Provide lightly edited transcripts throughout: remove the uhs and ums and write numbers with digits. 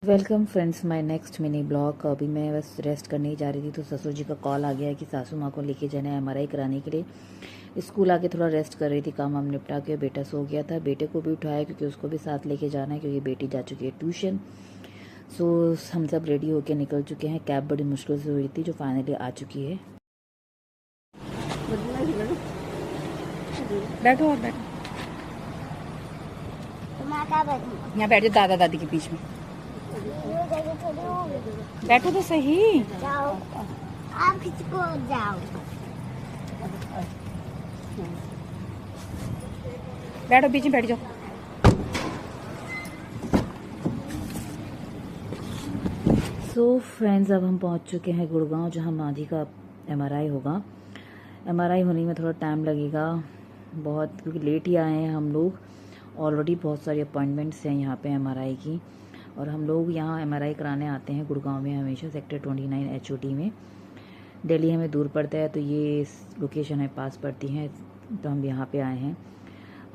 Welcome friends my next mini blog. अभी मैं बस रेस्ट करने ही जा रही थी तो ससुर जी का कॉल आ गया है कि सासू माँ को लेके जाना है एमआरआई कराने के लिए। स्कूल आके थोड़ा रेस्ट कर रही थी, काम वाम निपटा के। बेटा सो गया था, बेटे को भी उठाया क्योंकि उसको भी साथ लेके जाना है क्योंकि बेटी जा चुकी है ट्यूशन। सो हम सब रेडी होके निकल चुके हैं। कैब बड़ी मुश्किल से हुई थी जो फाइनली आ चुकी है। बैठो और बैठो, यहाँ बैठ जाओ दादा दादी के बीच में। बैठो तो सही। जाओ, आप किसको जाओ। बैठो बीच में बैठ जाओ। सो फ्रेंड्स अब हम पहुंच चुके हैं गुड़गांव, जहां माँ जी का एमआरआई होगा। एमआरआई होने में थोड़ा टाइम लगेगा बहुत, क्योंकि लेट ही आए हैं हम लोग। ऑलरेडी बहुत सारी अपॉइंटमेंट्स हैं यहाँ पे एमआरआई की, और हम लोग यहाँ एमआरआई कराने आते हैं गुड़गांव में हमेशा, सेक्टर 29 एचओटी में। दिल्ली हमें दूर पड़ता है तो ये लोकेशन है पास पड़ती है, तो हम यहाँ पे आए हैं।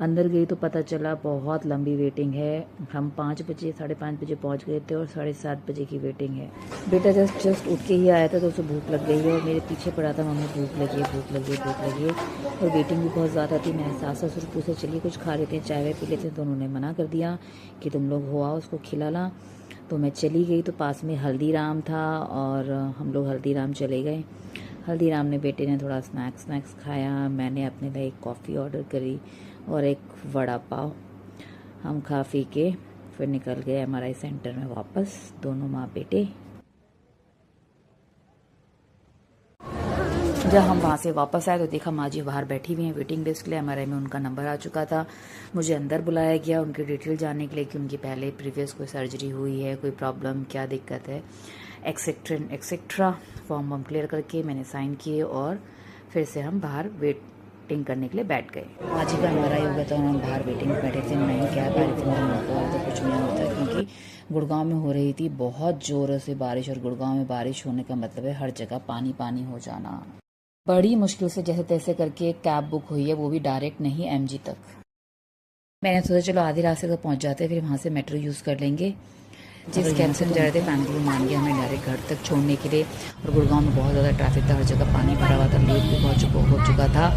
अंदर गई तो पता चला बहुत लंबी वेटिंग है। हम 5 बजे 5:30 बजे पहुँच गए थे और 7:30 बजे की वेटिंग है। बेटा जस्ट उठ के ही आया था तो उसे भूख लग गई है और मेरे पीछे पड़ा था, मम्मी भूख लगी है भूख लगी है भूख लगी है। और वेटिंग भी बहुत ज़्यादा थी। मैंने सास ससुर पूछे चलिए कुछ खा लेते हैं, चाय वाय पी लेते हैं, तो उन्होंने मना कर दिया कि तुम लोग हो आओ उसको खिला ला। तो मैं चली गई तो पास में हल्दीराम था और हम लोग हल्दीराम चले गए। हल्दीराम ने बेटे ने थोड़ा स्नैक्स खाया, मैंने अपने लिए एक कॉफ़ी ऑर्डर करी और एक वड़ा पाव। हम खा पी के फिर निकल गए एमआरआई सेंटर में वापस, दोनों माँ बेटे। जब हम वहाँ से वापस आए तो देखा माँ जी बाहर बैठी हुई हैं वेटिंग लिस्ट के लिए। एमआरआई में उनका नंबर आ चुका था। मुझे अंदर बुलाया गया उनकी डिटेल जानने के लिए कि उनकी पहले प्रीवियस कोई सर्जरी हुई है, कोई प्रॉब्लम, क्या दिक्कत है, एक्सेट्रा। फॉर्म वॉर्म क्लियर करके मैंने साइन किए और फिर से हम बाहर वेटिंग करने के लिए बैठ गए। माँ जी का एमआरआई हो गया तो हम बाहर वेटिंग में बैठे थे। नहीं क्या रही थी मेरे मुँह को, तो कुछ नहीं होता क्योंकि गुड़गांव में हो रही थी बहुत ज़ोरों से बारिश, और गुड़गांव में बारिश होने का मतलब है हर जगह पानी पानी हो जाना। बड़ी मुश्किल से जैसे तैसे करके एक कैब बुक हुई है, वो भी डायरेक्ट नहीं एमजी तक। मैंने सोचा चलो आधी रास्ते तक पहुंच जाते हैं, फिर वहाँ से मेट्रो यूज़ कर लेंगे। जिस कैब से हम जा रहे थे फैमिली को मान गया हमें डायरेक्ट घर तक छोड़ने के लिए। और गुड़गांव में बहुत ज़्यादा ट्रैफिक था, हर जगह पानी भरा हुआ था, लेट भी हो चुका था।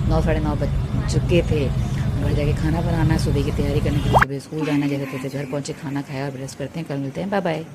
9 साढ़े 9 बज चुके थे। घर जाके खाना बनाना, सुबह की तैयारी करने के लिए, सुबह स्कूल जाना। जैसे तैसे घर पहुँचे, खाना खाया और ब्रश करते हैं। कल मिलते हैं, बाय बाय।